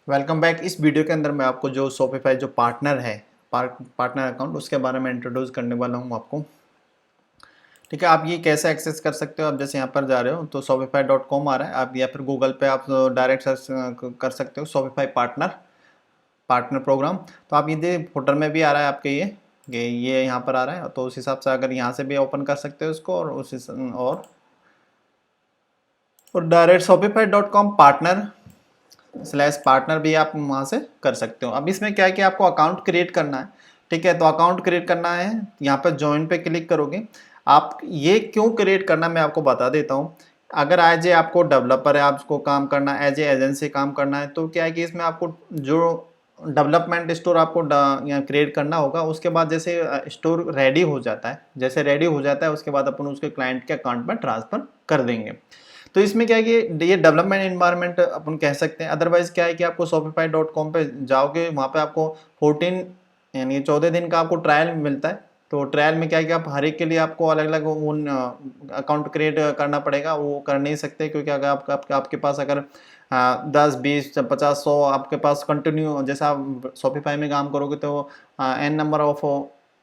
Welcome back. इस video के अंदर मैं आपको जो शॉपिफाई जो पार्टनर है, पार्टनर अकाउंट, उसके बारे में इंट्रोड्यूस करने वाला हूँ आपको। ठीक है, आप ये कैसे एक्सेस कर सकते हो। आप जैसे यहाँ पर जा रहे हो तो shopify.com आ रहा है, आप या फिर गूगल पे आप डायरेक्ट सर्च कर सकते हो शॉपिफाई पार्टनर पार्टनर प्रोग्राम। तो आप ये फुटर में भी आ रहा है आपके ये यहाँ पर आ रहा है, तो उस हिसाब से अगर यहाँ से भी ओपन कर सकते हो इसको, और डायरेक्ट shopify.com पार्टनर भी आप वहाँ से कर सकते हो। अब इसमें क्या है कि आपको अकाउंट क्रिएट करना है। ठीक है, तो अकाउंट क्रिएट करना है, यहाँ पर ज्वाइन पे क्लिक करोगे। आप ये क्यों क्रिएट करना मैं आपको बता देता हूँ। अगर एज ए आपको डेवलपर है, आपको काम करना है, एज ए एजेंसी काम करना है, तो क्या है कि इसमें आपको जो डेवलपमेंट स्टोर आपको यहाँ क्रिएट करना होगा। उसके बाद जैसे स्टोर रेडी हो जाता है, उसके बाद अपन उसके क्लाइंट के अकाउंट में ट्रांसफ़र कर देंगे। तो इसमें क्या है कि ये डेवलपमेंट एनवायरनमेंट अपन कह सकते हैं। अदरवाइज क्या है कि आपको shopify.com पे जाओगे, वहाँ पे आपको 14 यानी 14 दिन का आपको ट्रायल मिलता है। तो ट्रायल में क्या है कि आप हर एक के लिए आपको अलग अलग उन अकाउंट क्रिएट करना पड़ेगा। वो कर नहीं सकते क्योंकि अगर आपके पास अगर 10 20 50 100 आपके पास कंटिन्यू, जैसा आप शॉपिफाई में काम करोगे तो एन नंबर ऑफ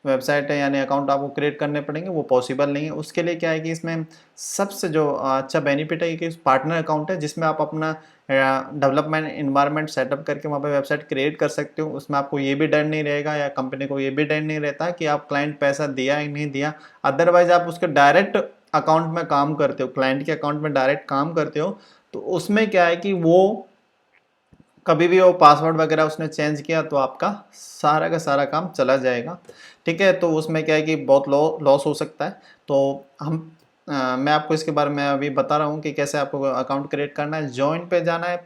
वेबसाइट है यानी अकाउंट आपको क्रिएट करने पड़ेंगे, वो पॉसिबल नहीं है। उसके लिए क्या है कि इसमें सबसे जो अच्छा बेनिफिट है कि पार्टनर अकाउंट है, जिसमें आप अपना डेवलपमेंट इन्वायरमेंट सेटअप करके वहाँ पे वेबसाइट क्रिएट कर सकते हो। उसमें आपको ये भी डर नहीं रहेगा या कंपनी को ये भी डर नहीं रहता कि आप क्लाइंट पैसा दिया या नहीं दिया। अदरवाइज आप उसके डायरेक्ट अकाउंट में काम करते हो, क्लाइंट के अकाउंट में डायरेक्ट काम करते हो, तो उसमें क्या है कि वो कभी भी वो पासवर्ड वगैरह उसने चेंज किया तो आपका सारा का सारा काम चला जाएगा। ठीक है, तो उसमें क्या है कि बहुत लॉस हो सकता है। तो मैं आपको इसके बारे में अभी बता रहा हूँ कि कैसे आपको अकाउंट क्रिएट करना है, जॉइन पे जाना है।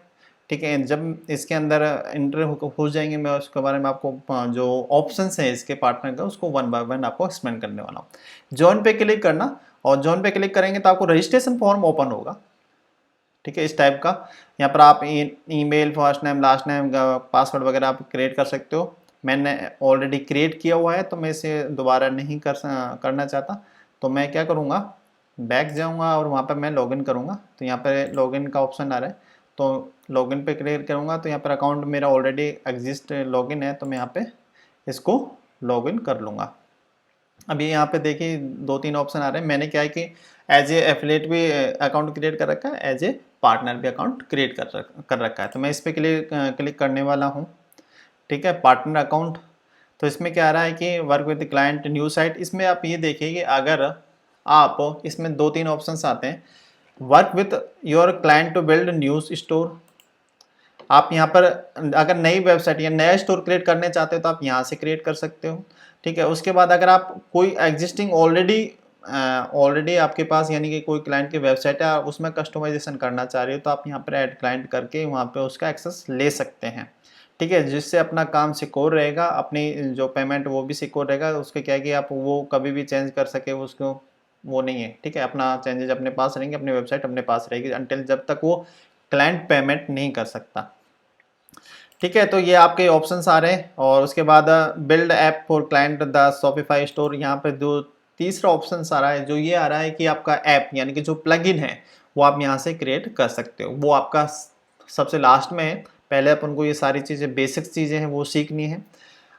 ठीक है, जब इसके अंदर एंटर हो जाएंगे, मैं उसके बारे में आपको जो ऑप्शंस हैं इसके पार्टनर का, उसको वन बाय वन आपको एक्सप्लेन करने वाला हूँ। जॉइन पे क्लिक करना, और जॉइन पे क्लिक करेंगे तो आपको रजिस्ट्रेशन फॉर्म ओपन होगा। ठीक है, इस टाइप का। यहाँ पर आप email, first name, last name, password वगैरह आप क्रिएट कर सकते हो। मैंने ऑलरेडी क्रिएट किया हुआ है तो मैं इसे दोबारा नहीं करना चाहता। तो मैं क्या करूँगा, बैक जाऊँगा और वहाँ पर मैं लॉगिन करूँगा। तो यहाँ पर लॉगिन का ऑप्शन आ रहा है, तो लॉगिन पे क्लिक करूँगा। तो यहाँ पर अकाउंट मेरा ऑलरेडी एग्जिस्ट लॉगिन है, तो मैं यहाँ पे इसको लॉगिन कर लूँगा। अभी यहाँ पे देखिए 2-3 ऑप्शन आ रहे हैं। मैंने क्या है कि एज ए एफिलिएट भी अकाउंट क्रिएट कर रखा है, एज ए पार्टनर भी अकाउंट क्रिएट कर रखा है। तो मैं इस पर क्लिक करने वाला हूँ। ठीक है, पार्टनर अकाउंट। तो इसमें क्या आ रहा है कि work with client, new site. इसमें आप ये देखिए कि अगर आप इसमें 2-3 ऑप्शन आते हैं। Work with your client to build news store. आप यहाँ पर अगर नई वेबसाइट या नया स्टोर क्रिएट करने चाहते हो तो आप यहाँ से क्रिएट कर सकते हो। ठीक है, उसके बाद अगर आप कोई एग्जिस्टिंग ऑलरेडी आपके पास यानी कि कोई क्लाइंट की वेबसाइट है, आप उसमें कस्टमाइजेशन करना चाह रहे हो, तो आप यहाँ पर ऐड क्लाइंट करके वहाँ पे उसका एक्सेस ले सकते हैं। ठीक है, जिससे अपना काम सिक्योर रहेगा, अपनी जो पेमेंट वो भी सिक्योर रहेगा। उसके क्या है कि आप वो कभी भी चेंज कर सके, उसको वो नहीं है। ठीक है, अपना चेंजेज अपने पास रहेंगे, अपनी वेबसाइट अपने पास रहेगी अनटिल जब तक वो क्लाइंट पेमेंट नहीं कर सकता। ठीक है, तो ये आपके ऑप्शंस आ रहे हैं। और उसके बाद build app for client the Shopify store, यहाँ पे जो तीसरा ऑप्शन आ रहा है, जो ये आ रहा है कि आपका ऐप यानी कि जो प्लगइन है वो आप यहाँ से क्रिएट कर सकते हो। वो आपका सबसे लास्ट में है, पहले अपन को ये सारी चीज़ें बेसिक चीज़ें हैं वो सीखनी है।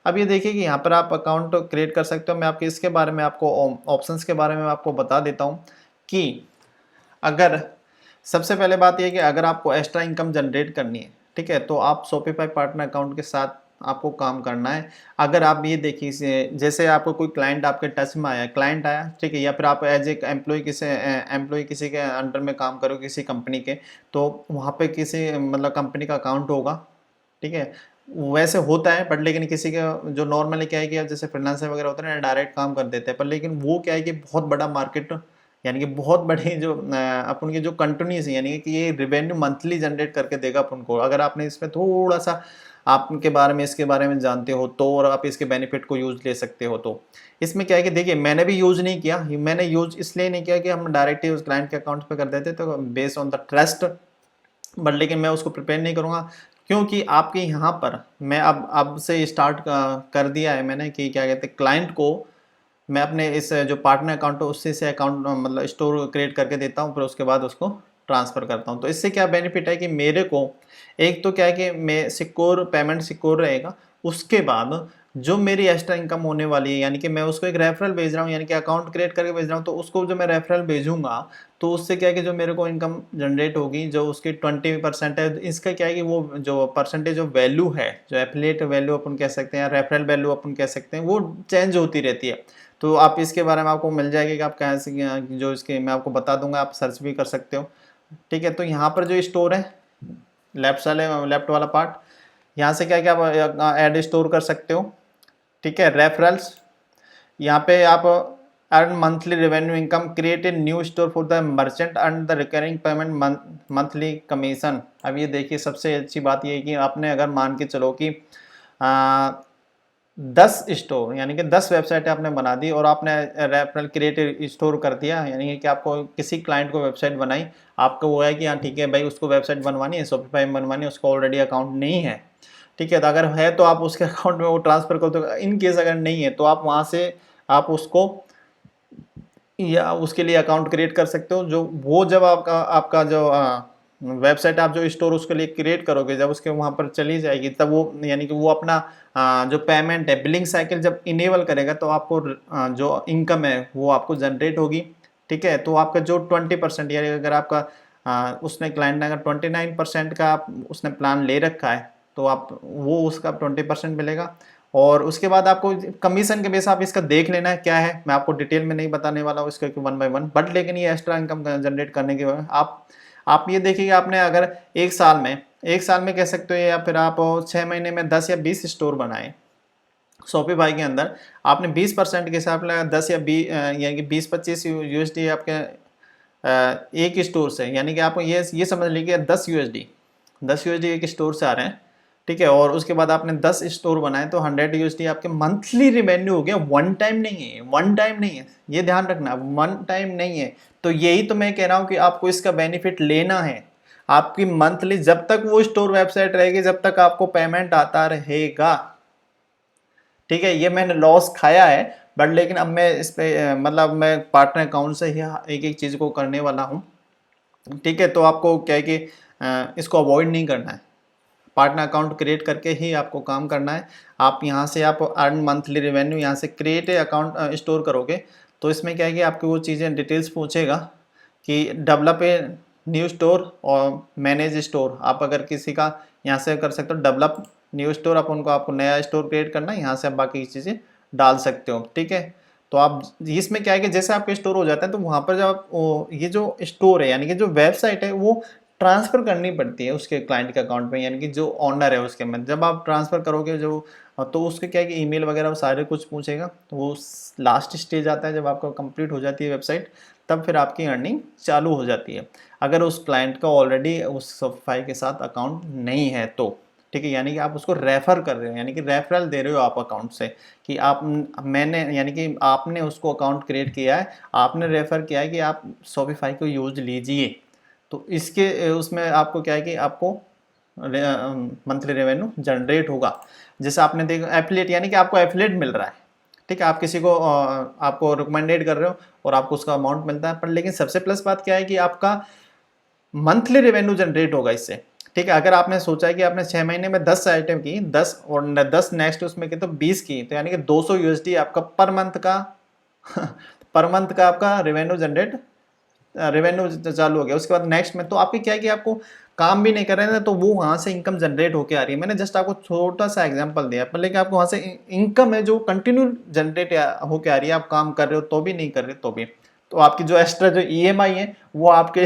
अब ये देखिए कि यहाँ पर आप अकाउंट क्रिएट कर सकते हो। मैं आपके इसके बारे में आपको ऑप्शंस के बारे में आपको बता देता हूँ कि अगर सबसे पहले बात यह है कि अगर आपको एक्स्ट्रा इनकम जनरेट करनी है, ठीक है, तो आप शॉपिफाई पार्टनर अकाउंट के साथ आपको काम करना है। अगर आप ये देखिए, जैसे आपको कोई क्लाइंट आपके टच में आया, क्लाइंट आया, ठीक है, या फिर आप एज ए एम्प्लॉय किसी के अंडर में काम करो किसी कंपनी के, तो वहाँ पे किसी मतलब कंपनी का अकाउंट होगा। ठीक है, वैसे होता है, बट लेकिन किसी के जो नॉर्मली क्या है कि जैसे फ्रीलांसर वगैरह होते हैं ना, डायरेक्ट काम कर देते हैं, पर लेकिन वो क्या है कि बहुत बड़ा मार्केट यानी कि बहुत बड़ी जो अपन की जो कंटिन्यूस यानी कि ये रिवेन्यू मंथली जनरेट करके देगा अपन को। अगर आपने इसमें थोड़ा सा आपके बारे में इसके बारे में जानते हो तो, और आप इसके बेनिफिट को यूज ले सकते हो। तो इसमें क्या है कि देखिए, मैंने भी यूज नहीं किया, मैंने यूज इसलिए नहीं किया कि हम डायरेक्ट ही उस क्लाइंट के अकाउंट पे कर देते तो based on the trust, but लेकिन मैं उसको प्रिपेयर नहीं करूँगा क्योंकि आपके यहाँ पर मैं अब से स्टार्ट कर दिया है मैंने कि क्या कहते हैं, क्लाइंट को मैं अपने इस जो पार्टनर अकाउंट है उससे से अकाउंट मतलब स्टोर क्रिएट करके देता हूँ, फिर उसके बाद उसको ट्रांसफ़र करता हूँ। तो इससे क्या बेनिफिट है कि मेरे को एक तो क्या है कि मैं सिक्योर पेमेंट सिक्योर रहेगा, उसके बाद जो मेरी एक्स्ट्रा इनकम होने वाली है, यानी कि मैं उसको एक रेफरल भेज रहा हूँ, यानी कि अकाउंट क्रिएट करके भेज रहा हूँ, तो उसको जो मैं रेफरल भेजूंगा तो उससे क्या है कि जो मेरे को इनकम जनरेट होगी जो उसकी 20% है, इसका क्या है कि वो जो परसेंटेज ऑफ वैल्यू है, जो एफिलिएट वैल्यू अपन कह सकते हैं, रेफरल वैल्यू अपन कह सकते हैं, वो चेंज होती रहती है। तो आप इसके बारे में आपको मिल जाएगी कि आप कैसे, जो इसके मैं आपको बता दूंगा, आप सर्च भी कर सकते हो। ठीक है, तो यहाँ पर जो स्टोर है लेफ्ट वाला पार्ट, यहाँ से क्या क्या आप ऐड स्टोर कर सकते हो। ठीक है, रेफरल्स, यहाँ पे आप earn monthly revenue income, create a new store for the merchant earn the recurring payment monthly commission. अब ये देखिए सबसे अच्छी बात ये है कि आपने अगर मान के चलो कि 10 स्टोर यानी कि 10 वेबसाइट आपने बना दी और आपने रेफरल क्रिएट स्टोर कर दिया, यानी कि आपको किसी क्लाइंट को वेबसाइट बनाई, आपको वो है कि हाँ ठीक है भाई उसको वेबसाइट बनवानी है, शॉपिफाई में बनवानी है, उसको ऑलरेडी अकाउंट नहीं है। ठीक है, तो अगर है तो आप उसके अकाउंट में वो ट्रांसफ़र कर दो, इन केस अगर नहीं है तो आप वहाँ से आप उसको या उसके लिए अकाउंट क्रिएट कर सकते हो। जो वो जब आपका आपका जो वेबसाइट आप जो स्टोर उसके लिए क्रिएट करोगे, जब उसके वहाँ पर चली जाएगी तब वो यानी कि वो अपना जो पेमेंट है, बिलिंग साइकिल जब इनेबल करेगा तो आपको जो इनकम है वो आपको जनरेट होगी। ठीक है, तो आपका जो 20% यानी अगर आपका उसने क्लाइंट ने अगर 29% का उसने प्लान ले रखा है तो आप वो उसका 20% मिलेगा। और उसके बाद आपको कमीशन के बेस आप इसका देख लेना है क्या है, मैं आपको डिटेल में नहीं बताने वाला हूँ इसका 1 बाय 1, बट लेकिन ये एक्स्ट्रा इनकम जनरेट करने के बाद आप ये देखिए आपने अगर एक साल में कह सकते हो, या फिर आप 6 महीने में 10 या 20 स्टोर बनाए शॉपिफाई के अंदर, आपने 20% के हिसाब से 10 या 20 यानी कि 20-25 यूएसडी आपके एक स्टोर से, यानी कि आपको ये समझ लीजिए 10 यूएसडी एक स्टोर से आ रहे हैं। ठीक है, और उसके बाद आपने 10 स्टोर बनाए तो 100 यूएसडी आपके मंथली रिवेन्यू हो गया। वन टाइम नहीं है, ये ध्यान रखना, वन टाइम नहीं है। तो यही तो मैं कह रहा हूँ कि आपको इसका बेनिफिट लेना है। आपकी मंथली जब तक वो स्टोर वेबसाइट रहेगी जब तक आपको पेमेंट आता रहेगा। ठीक है, ये मैंने लॉस खाया है, बट लेकिन अब मैं इस पे मतलब मैं पार्टनर अकाउंट से ही एक एक चीज़ को करने वाला हूँ। ठीक है, तो आपको क्या है कि इसको अवॉइड नहीं करना है, पार्टनर अकाउंट क्रिएट करके ही आपको काम करना है। आप यहाँ से आप अर्न मंथली रेवेन्यू यहाँ से क्रिएट अकाउंट स्टोर करोगे तो इसमें क्या है कि आपकी वो चीज़ें डिटेल्स पूछेगा कि डेवलप ए न्यू स्टोर और मैनेज स्टोर। आप अगर किसी का यहाँ से कर सकते हो डेवलप न्यू स्टोर, आप उनको आपको नया स्टोर क्रिएट करना है, यहाँ से आप बाकी चीज़ें डाल सकते हो। ठीक है, तो आप इसमें क्या है कि जैसे आपके स्टोर हो जाता है तो वहाँ पर जब आप ये जो स्टोर है यानी कि जो वेबसाइट है वो ट्रांसफ़र करनी पड़ती है उसके क्लाइंट के अकाउंट में, यानी कि जो ओनर है उसके में जब आप ट्रांसफ़र करोगे जो तो उसके क्या है कि ईमेल वगैरह सारे कुछ पूछेगा। तो वो लास्ट स्टेज आता है जब आपका कंप्लीट हो जाती है वेबसाइट, तब फिर आपकी अर्निंग चालू हो जाती है अगर उस क्लाइंट का ऑलरेडी उस शॉपिफाई के साथ अकाउंट नहीं है तो। ठीक है, यानी कि आप उसको रेफ़र कर रहे हो, यानी कि रेफरल दे रहे हो आप अकाउंट से कि आप मैंने यानी कि आपने उसको अकाउंट क्रिएट किया है, आपने रेफ़र किया है कि आप शॉपिफाई को यूज लीजिए। तो इसके उसमें आपको क्या है कि आपको मंथली रेवेन्यू जनरेट होगा। जैसे आपने देखा एफिलिएट, यानी कि आपको एफिलिएट मिल रहा है। ठीक है, आप किसी को आपको रिकमेंडेड कर रहे हो और आपको उसका अमाउंट मिलता है, पर लेकिन सबसे प्लस बात क्या है कि आपका मंथली रेवेन्यू जनरेट होगा इससे। ठीक है, अगर आपने सोचा है कि आपने 6 महीने में 10 आइटम की 10 और 10 नेक्स्ट उसमें की तो 20 की, तो यानी कि 200 यूएसडी आपका पर मंथ का पर मंथ का आपका रेवेन्यू चालू हो गया। उसके बाद नेक्स्ट में तो आपकी क्या है कि आपको काम भी नहीं कर रहे हैं तो वो वहाँ से इनकम जनरेट होके आ रही है। मैंने जस्ट आपको छोटा सा एग्जांपल दिया, पर लेकिन आपको वहाँ से इनकम है जो कंटिन्यू जनरेट होके आ रही है, आप काम कर रहे हो तो भी नहीं कर रहे तो भी। तो आपकी जो एक्स्ट्रा जो ईएमआई है वो आपके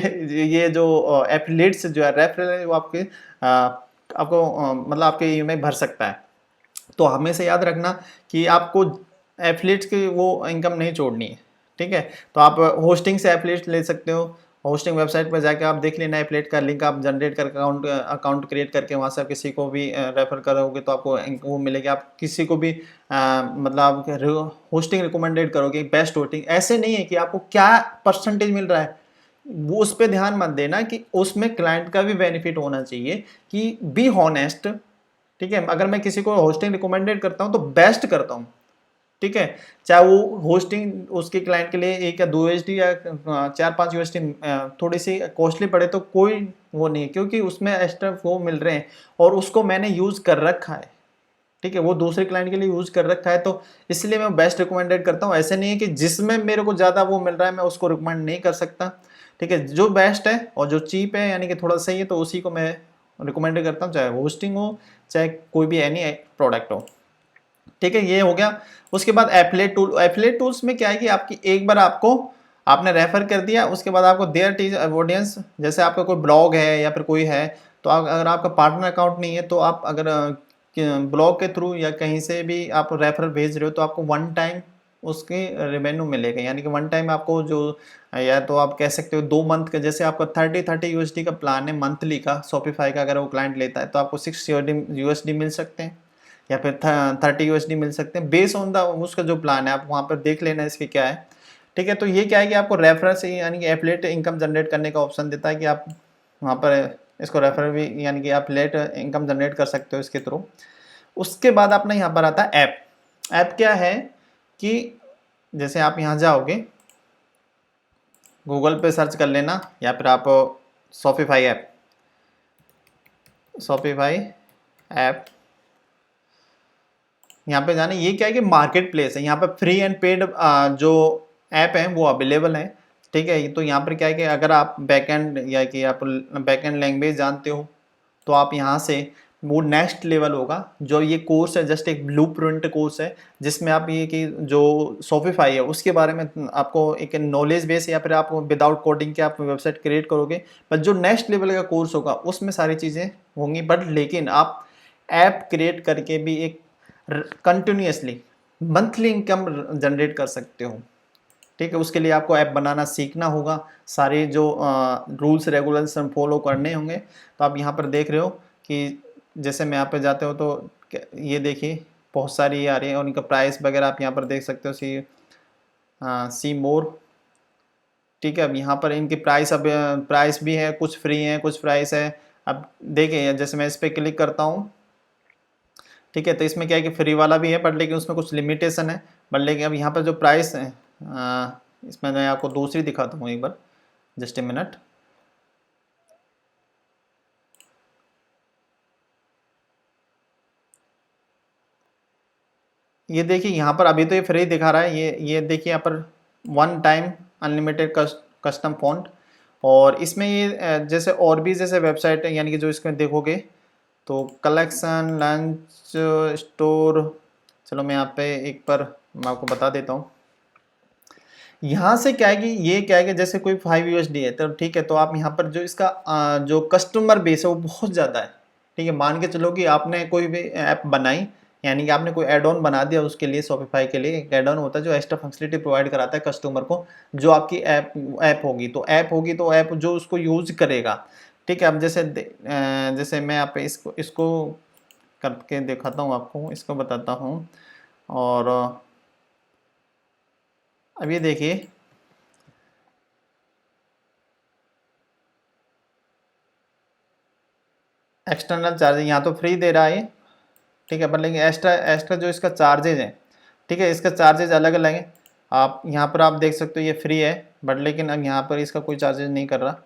ये जो एफिलिएट्स जो है रेफरल है वो आपके आपको मतलब आपके ईएमआई भर सकता है। तो हमेशा याद रखना कि आपको एफिलिएट्स की वो इनकम नहीं छोड़नी है। ठीक है, तो आप होस्टिंग से एफिलिएट ले सकते हो। होस्टिंग वेबसाइट पर जाके आप देख लेना, एफिलिएट का लिंक आप जनरेट करके अकाउंट क्रिएट करके वहाँ से आप किसी को भी रेफर करोगे तो आपको वो मिलेगी। आप किसी को भी मतलब होस्टिंग रिकमेंडेड करोगे, बेस्ट होस्टिंग, ऐसे नहीं है कि आपको क्या परसेंटेज मिल रहा है वो उस पर ध्यान मत देना कि उसमें क्लाइंट का भी बेनिफिट होना चाहिए कि बी हॉनेस्ट। ठीक है, अगर मैं किसी को होस्टिंग रिकमेंडेड करता हूँ तो बेस्ट करता हूँ, ठीक है, चाहे वो होस्टिंग उसके क्लाइंट के लिए 1 या 2 USD या 4-5 USD थोड़ी सी कॉस्टली पड़े तो कोई वो नहीं है, क्योंकि उसमें एक्स्ट्रा वो मिल रहे हैं और उसको मैंने यूज़ कर रखा है। ठीक है, वो दूसरे क्लाइंट के लिए यूज़ कर रखा है, तो इसलिए मैं बेस्ट रिकमेंडेड करता हूँ। ऐसे नहीं है कि जिसमें मेरे को ज़्यादा वो मिल रहा है मैं उसको रिकमेंड नहीं कर सकता। ठीक है, जो बेस्ट है और जो चीप है यानी कि थोड़ा सही है तो उसी को मैं रिकमेंड करता हूँ, चाहे होस्टिंग हो चाहे कोई भी एनी प्रोडक्ट हो। ठीक है, ये हो गया। उसके बाद एफिलिएट टूल। एफिलिएट टूल्स में क्या है कि आपकी एक बार आपने रेफर कर दिया, उसके बाद आपको देयर टीज ऑडियंस, जैसे आपका कोई ब्लॉग है या फिर कोई है, तो अगर आपका पार्टनर अकाउंट नहीं है तो आप अगर ब्लॉग के थ्रू या कहीं से भी आप रेफरल भेज रहे हो तो आपको वन टाइम उसके रेवेन्यू मिलेगा, यानी कि वन टाइम आपको जो, या तो आप कह सकते हो 2 मंथ का, जैसे आपका 30 USD का प्लान है मंथली का शॉपिफाई का, अगर वो क्लाइंट लेता है तो आपको 6 USD मिल सकते हैं या फिर 30 USD मिल सकते हैं, बेस ऑन द उसका जो प्लान है। आप वहाँ पर देख लेना इसके क्या है। ठीक है, तो ये क्या है कि आपको रेफरेंस यानी कि एफिलिएट इनकम जनरेट करने का ऑप्शन देता है कि आप वहाँ पर इसको रेफर भी यानी कि आप एफिलिएट इनकम जनरेट कर सकते हो इसके थ्रू। उसके बाद अपना यहाँ पर आता है ऐप। ऐप क्या है कि जैसे आप यहाँ जाओगे, गूगल पे सर्च कर लेना या फिर आप शॉपिफाई ऐप, शॉपिफाई ऐप यहाँ पे जाने। ये क्या है कि मार्केट प्लेस है, यहाँ पर फ्री एंड पेड जो ऐप हैं वो अवेलेबल हैं। ठीक है, तो यहाँ पर क्या है कि अगर आप बैकएंड या कि आप बैकएंड लैंग्वेज जानते हो तो आप यहाँ से वो नेक्स्ट लेवल होगा। जो ये कोर्स है जस्ट एक ब्लूप्रिंट कोर्स है, जिसमें आप ये कि जो शॉपिफाई है उसके बारे में आपको एक नॉलेज बेस या फिर आप विदाउट कोडिंग के आप वेबसाइट क्रिएट करोगे, पर जो नेक्स्ट लेवल का कोर्स होगा उसमें सारी चीज़ें होंगी। बट लेकिन आप ऐप क्रिएट करके भी एक कंटिन्यूसली मंथली इनकम जनरेट कर सकते हो। ठीक है, उसके लिए आपको ऐप बनाना सीखना होगा, सारे जो रूल्स रेगुलेशन फॉलो करने होंगे। तो आप यहाँ पर देख रहे हो कि जैसे मैं यहाँ पे जाते हो तो ये देखिए बहुत सारी आ रही है और इनका प्राइस वगैरह आप यहाँ पर देख सकते हो। सी मोर। ठीक है, अब यहाँ पर इनकी प्राइस, अब प्राइस भी है, कुछ फ्री है कुछ प्राइस है। अब देखिए जैसे मैं इस पर क्लिक करता हूँ, ठीक है, तो इसमें क्या है कि फ्री वाला भी है बट लेकिन उसमें कुछ लिमिटेशन है। बट लेकिन अब यहाँ पर जो प्राइस है इसमें मैं आपको दूसरी दिखाता हूँ एक बार, जस्ट ए मिनट। ये देखिए यहाँ पर अभी तो ये फ्री दिखा रहा है, ये देखिए यहाँ पर one time unlimited custom font. और इसमें ये जैसे और भी जैसे वेबसाइट है यानी कि जो इसमें देखोगे तो कलेक्शन लंच स्टोर, चलो मैं यहाँ पे एक बार मैं आपको बता देता हूँ। यहाँ से क्या है कि ये क्या है कि जैसे कोई 5 USD है तो ठीक है, तो आप यहाँ पर जो इसका जो कस्टमर बेस है वो बहुत ज़्यादा है। ठीक है, मान के चलो कि आपने कोई भी ऐप बनाई, यानी कि आपने कोई एड ऑन बना दिया उसके लिए, शॉपिफाई के लिए एक एड ऑन होता है जो एक्स्ट्रा फंक्शनलिटी प्रोवाइड कराता है कस्टमर को। जो आपकी ऐप होगी तो ऐप जो उसको यूज करेगा। ठीक है, अब जैसे मैं आप इसको इसको करके दिखाता हूँ आपको, इसको बताता हूँ। और अब ये देखिए एक्सटर्नल चार्ज यहाँ तो फ्री दे रहा है। ठीक है, पर लेकिन एक्स्ट्रा एक्स्ट्रा जो इसका चार्जेज हैं, ठीक है, इसका चार्जेज अलग अलग हैं। आप यहाँ पर आप देख सकते हो ये फ्री है बट लेकिन अब यहाँ पर इसका कोई चार्जेज नहीं कर रहा।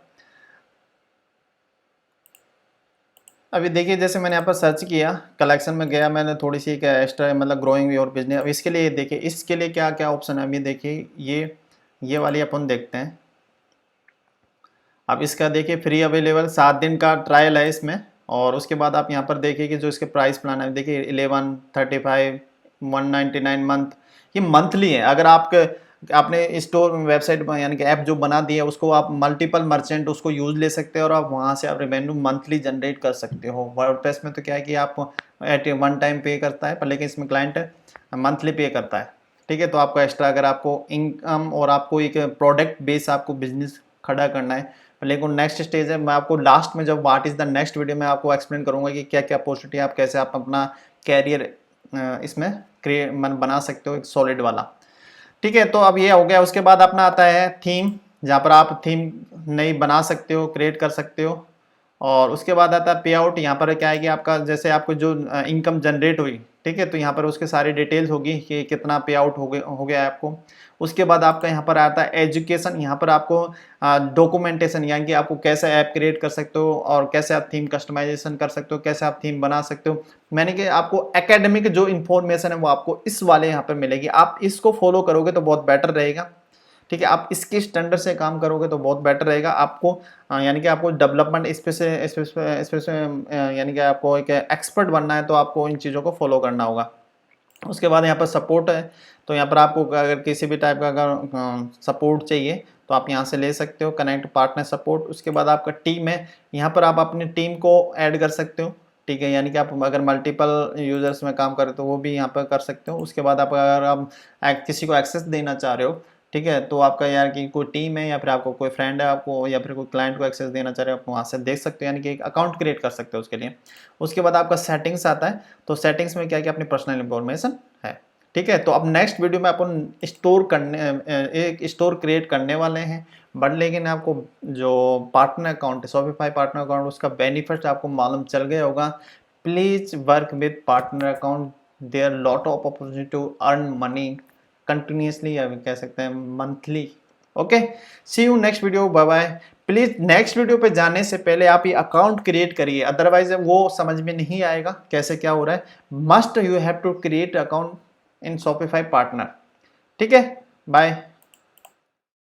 अभी देखिए जैसे मैंने यहाँ पर सर्च किया, कलेक्शन में गया, मैंने थोड़ी सी एक एक्स्ट्रा मतलब ग्रोइंग योर बिजनेस। अब इसके लिए देखिए इसके लिए क्या क्या ऑप्शन है। अभी देखिए ये वाली अपन देखते हैं। अब इसका देखिए फ्री अवेलेबल 7 दिन का ट्रायल है इसमें। और उसके बाद आप यहाँ पर देखिए कि जो इसके प्राइस प्लान है, देखिए 11, 35, 199 मंथ, ये मंथली है। अगर आपने स्टोर वेबसाइट यानी कि ऐप जो बना दी है उसको आप मल्टीपल मर्चेंट उसको यूज ले सकते हो और आप वहाँ से आप रेवेन्यू मंथली जनरेट कर सकते हो। वर्डप्रेस में तो क्या है कि आप एट वन टाइम पे करता है, पर लेकिन इसमें क्लाइंट मंथली पे करता है। ठीक है, तो आपको एक्स्ट्रा अगर आपको इनकम और आपको एक प्रोडक्ट बेस आपको बिजनेस खड़ा करना है, लेकिन नेक्स्ट स्टेज है। मैं आपको लास्ट में जब what is the next video में आपको एक्सप्लेन करूंगा कि क्या क्या अपॉर्चुनिटी आप कैसे आप अपना कैरियर इसमें क्रिएट बना सकते हो एक सॉलिड वाला। ठीक है, तो अब ये हो गया। उसके बाद अपना आता है थीम, जहाँ पर आप थीम नई बना सकते हो, क्रिएट कर सकते हो। और उसके बाद आता है पे आउट। यहाँ पर क्या है कि आपका जैसे आपको जो इनकम जनरेट हुई, ठीक है। तो यहाँ पर उसके सारी डिटेल्स होगी कि कितना पे आउट हो गया है आपको। उसके बाद आपका यहाँ पर आता है एजुकेशन, यहाँ पर आपको डॉक्यूमेंटेशन, यानी कि आपको कैसे ऐप क्रिएट कर सकते हो और कैसे आप थीम कस्टमाइजेशन कर सकते हो, कैसे आप थीम बना सकते हो। मैंने कि आपको एकेडमिक जो इन्फॉर्मेशन है वो आपको इस वाले यहाँ पर मिलेगी, आप इसको फॉलो करोगे तो बहुत बेटर रहेगा। ठीक है, आप इसके स्टैंडर्ड से काम करोगे तो बहुत बेटर रहेगा आपको। यानी कि आपको डेवलपमेंट यानी कि आपको एक एक्सपर्ट बनना है तो आपको इन चीज़ों को फॉलो करना होगा। उसके बाद यहाँ पर सपोर्ट है, तो यहाँ पर आपको अगर किसी भी टाइप का अगर सपोर्ट चाहिए तो आप यहाँ से ले सकते हो, कनेक्ट पार्टनर सपोर्ट। उसके बाद आपका टीम है, यहाँ पर आप अपनी टीम को ऐड कर सकते हो। ठीक है, यानी कि आप अगर मल्टीपल यूजर्स में काम करें तो वो भी यहाँ पर कर सकते हो। उसके बाद आप अगर आप किसी को एक्सेस देना चाह रहे हो, ठीक है, तो आपका यार कि कोई टीम है या फिर आपको कोई फ्रेंड है आपको या फिर कोई क्लाइंट को एक्सेस देना चाह रहे हो, आप वहाँ से देख सकते हो, यानी कि एक अकाउंट क्रिएट कर सकते हो उसके लिए। उसके बाद आपका सेटिंग्स आता है, तो सेटिंग्स में क्या क्या अपनी पर्सनल इंफॉर्मेशन है। ठीक है, तो अब नेक्स्ट वीडियो में अपन एक स्टोर क्रिएट करने वाले हैं, बट लेकिन आपको जो पार्टनर अकाउंट है, शॉपिफाई पार्टनर अकाउंट, उसका बेनिफिट आपको मालूम चल गया होगा। Please work with partner account, there lot of opportunity to earn money continuously, या कह सकते हैं monthly. Okay, see you next video, bye bye. Please next video पे जाने से पहले आप ये अकाउंट क्रिएट करिए, अदरवाइज वो समझ में नहीं आएगा कैसे क्या हो रहा है। Must you have to create account in Shopify partner. ठीक है, बाय।